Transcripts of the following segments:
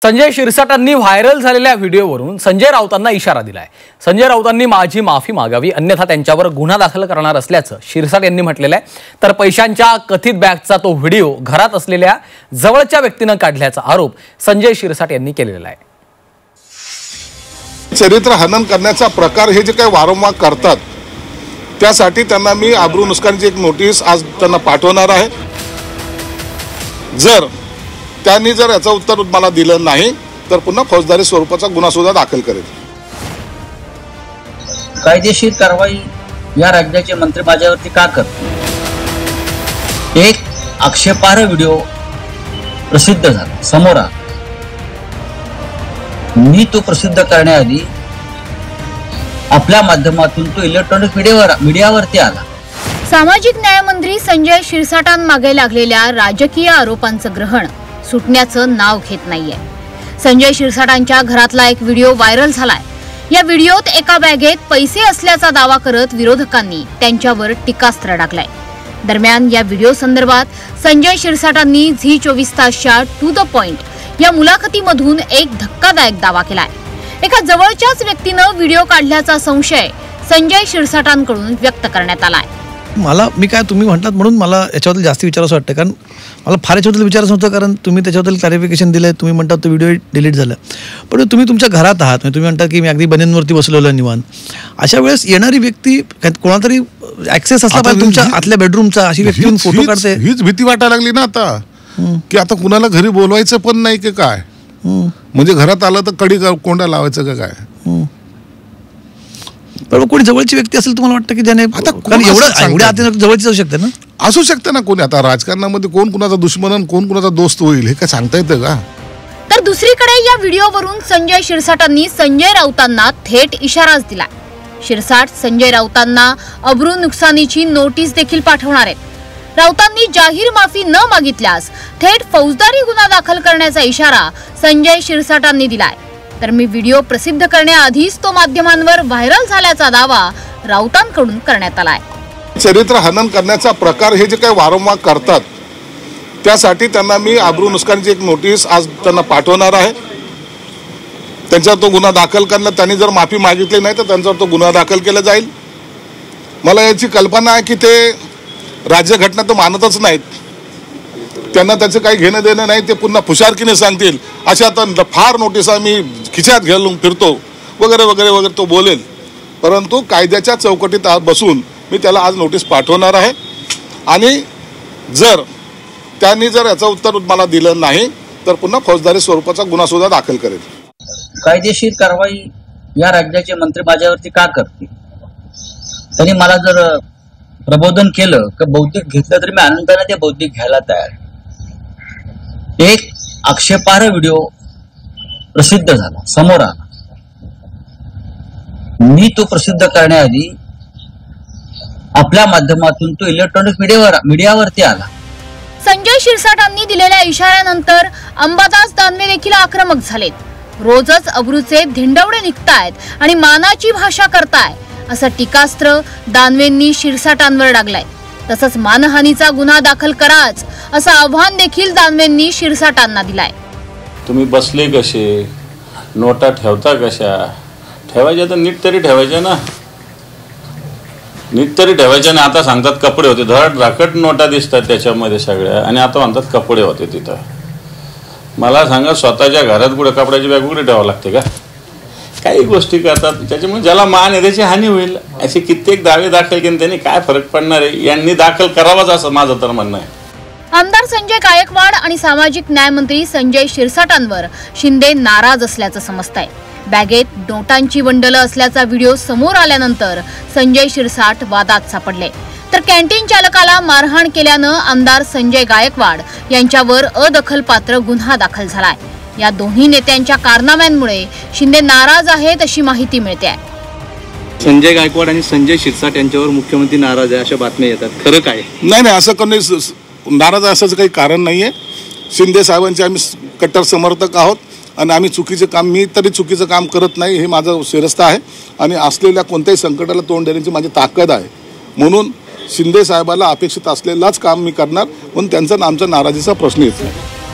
Sanjay शिरसाटांनी viral झालेल्या व्हिडिओवरून संजय राऊतांना इशारा दिलाय। संजय राऊतांनी माझी माफी मागावी अन्यथा त्यांच्यावर गुन्हा दाखल करणार असल्याचं शिरसाट यांनी म्हटलेलं आहे। तर पैशांच्या कथित बॅगचा तो व्हिडिओ घरात असलेल्या जवळच्या व्यक्तीने काढल्याचा आरोप संजय शिरसाट यांनी केलेला आहे। चरित्र हनन करण्याचा प्रकार हे जे काही वारंवार करतात त्यासाठी त्यांना मी आबरू नुकसानीची एक नोटीस आज त्यांना पाठवणार आहे। जर त्यांनी याचं उत्तर मला दिलं नाही तर पुन्हा फौजदारी स्वरूपाचा गुन्हा सुद्धा दाखल करेल। कायदेशीर कारवाई या राज्याचे मंत्री माझ्यावरती का करते? एक आक्षेपार्ह व्हिडिओ प्रसिद्ध झाला, समोर आला। मी तो प्रसिद्ध करण्याआधी आपल्या माध्यमातून तो इलेक्ट्रॉनिक मीडियावरती आला। सामाजिक न्याय मंत्री संजय शिरसाटांमागे लागलेल्या राजकीय आरोपांचं ग्रहण सुटण्याचं नाव घेत नाहीये। संजय शिरसाटांच्या घरातला एक व्हिडिओ व्हायरल झालाय। या व्हिडिओत एका बॅगेत पैसे असल्याचा दावा करत विरोधकांनी त्यांच्यावर टीकास्त्र डागलाय। दरम्यान या व्हिडिओ संदर्भात संजय शिरसाटांनी झी 24 तासच्या टू द पॉइंट या मुलाखतीमधून एक धक्कादायक दावा केलाय। एका जवळच्याच व्यक्तीनं व्हिडिओ काढल्याचा संशय संजय शिरसाटांकडून व्यक्त करण्यात आलाय। तुम्ही म्हटलात म्हणून मला याच्याबद्दल जास्त विचारावं वाटतं, कारण मला फार याच्याबद्दल विचारायचं होतं, कारण तुम्ही त्याच्याबद्दल क्लॅरिफिकेशन दिलं। तुम्ही म्हणतात तो व्हिडिओ डिलीट झाला, पण तुम्ही तुमच्या घरात आहात, तुम्ही म्हणतात की मी अगदी बनेंवरती बसलेलो निवांत। अशा वेळेस येणारी व्यक्ती कोणातरी ऍक्सेस असला पाहिजे तुमच्या आतल्या बेडरूमचा, अशी व्यक्ती फोटो काढते। हीच भीती वाटायला लागली ना आता की आता कुणाला घरी बोलवायचं पण नाही की काय, म्हणजे घरात आलं तर कडी कोंडा लावायचं का काय? बरोबर, कोणी जवळची व्यक्ती असेल तुम्हाला वाटतं की ज्याने एवढ्या जवळची असू शकते ना? असू शकते ना कोणी। आता राजकारणामध्ये कोण कुणाचा दुश्मन आणि कोण कुणाचा दोस्त होईल हे काय सांगता येतं का? तर दुसरीकडे या व्हिडिओवरून संजय शिरसाटांनी संजय राऊतांना थेट इशाराच दिला। शिरसाट संजय राऊतांना अब्रू नुकसानीची नोटीस देखील पाठवणार आहेत। राऊतांनी जाहीर माफी न मागितल्यास थेट फौजदारी गुन्हा दाखल करण्याचा इशारा संजय शिरसाटांनी दिलाय। तर मी व्हिडिओ प्रसिद्ध करण्याआधीच तो माध्यमांवर व्हायरल झाल्याचा दावा राऊतांकडून करण्यात आलाय। चरित्र हनन करण्याचा प्रकार हे जे काही वारंवार करतात त्यासाठी त्यांना मी आबरू नुकसानीची एक नोटीस आज त्यांना पाठवणार आहे। त्यांच्यावर तो गुन्हा दाखल करणं, त्यांनी जर माफी मागितली नाही तर त्यांच्यावर तो गुन्हा दाखल केला जाईल। मला याची कल्पना आहे की ते राज्यघटना तर मानतच नाहीत, त्यांना त्याचं काही घेणं देणं नाही, ते पुन्हा फुशारकीने सांगतील अशा तर फार नोटिसा मी खिशात घालून फिरतो वगैरे वगैरे वगैरे तो बोलेल। परंतु कायद्याच्या चौकटीत बसून मी त्याला आज नोटीस पाठवणार आहे आणि जर त्यांनी याचं उत्तर मला दिलं नाही तर पुन्हा फौजदारी स्वरूपाचा गुन्हा सुद्धा दाखल करेल। कायदेशीर कारवाई या राज्याचे मंत्री माझ्यावरती का करते? त्यांनी मला जर प्रबोधन केलं की बौद्धिक घेतलं तरी मी आनंदाने ते बौद्धिक घ्यायला तयार आहे। एक आक्षेपार्ह व्हिडिओ प्रसिद्ध झाला, समोर आला। मी तो प्रसिद्ध करण्याआधी आपल्या माध्यमातून तो इलेक्ट्रॉनिक मीडियावरती आला। संजय शिरसाटांनी दिलेल्या इशाऱ्यानंतर अंबादास दानवे देखील आक्रमक झालेत। रोजच अब्रूचे धिंडवडे निघतायत आणि मानाची भाषा करताय असं टीकास्त्र दानवेंनी शिरसाटांवर डागलाय। तसंच मानहानीचा गुन्हा दाखल कराच असं आव्हान देखील दानवेंनी शिरसाटांना दिलाय। तुम्ही बसले कसे, नोटा ठेवता कशा, ठेवायच्या तर नीट तरी ठेवायच्या ना, नीट तरी ठेवायच्या ना। आता सांगतात कपडे होते, धड राकट नोटा दिसतात त्याच्यामध्ये सगळ्या, आणि आता म्हणतात कपडे होते तिथं। मला सांगा स्वतःच्या घरात कुठे कपड्याची बॅग कुठे ठेवावं लागते का? काही गोष्टी करतात त्याच्यामुळे ज्याला मान आहे त्याची हानी होईल। असे कित्येक दावे दाखल केले त्यांनी, काय फरक पडणार आहे? यांनी दाखल करावाच असं माझं तर म्हणणं आहे। आमदार संजय गायकवाड आणि सामाजिक न्याय मंत्री संजय शिरसाटांवर शिंदे नाराज असल्याचं समजतंय। बॅगेत नोटांची बंडलं असल्याचा व्हिडिओ समोर आल्यानंतर संजय शिरसाट वादात सापडले। तर कॅन्टीन चालकाला मारहाण केल्यानं आमदार संजय गायकवाड यांच्यावर अदखलपात्र गुन्हा दाखल झालाय। या दोन्ही नेत्यांच्या कारनाम्यांमुळे शिंदे नाराज आहेत अशी माहिती मिळते आहे। संजय गायकवाड आणि संजय शिरसाट यांच्यावर मुख्यमंत्री नाराज आहे अशा बातम्या येतात, खरं काय? नाही, असं कोणी नाराज असायचं काही कारण नाहीये। शिंदे साहेबांचे आम्ही कट्टर समर्थक आहोत आणि आम्ही चुकीचं काम, मी तरी चुकीचं काम करत नाही हे माझं शिरस्ता आहे आणि असलेल्या कोणत्याही संकटाला तोंड देण्याची माझी ताकद आहे। म्हणून शिंदे साहेबाला अपेक्षित असलेलाच काम मी करणार, पण त्यांचा आमचा नाराजीचा प्रश्न येत नाही।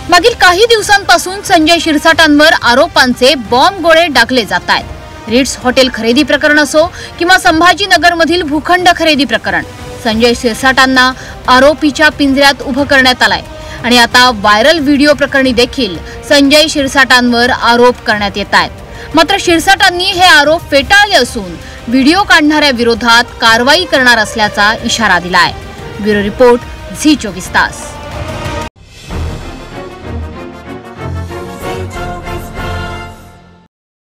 मागील काही दिवसांपासून संजय शिरसाटांवर आरोपांचे बॉम्ब गोळे टाकले जात आहेत। रिट्स हॉटेल खरेदी प्रकरण असो किंवा संभाजीनगरमधील भूखंड खरेदी प्रकरण, संजय शिरसाटांना आरोपीच्या पिंजऱ्यात उभं करण्यात आलंय आणि आता व्हायरल व्हिडिओ प्रकरणी देखील संजय शिरसाटांवर आरोप करण्यात येत आहेत। मात्र शिरसाटांनी हे आरोप फेटाळले असून व्हिडिओ काढणाऱ्या विरोधात कारवाई करणार असल्याचा इशारा दिलाय। ब्युरो रिपोर्ट, झी 24 तास।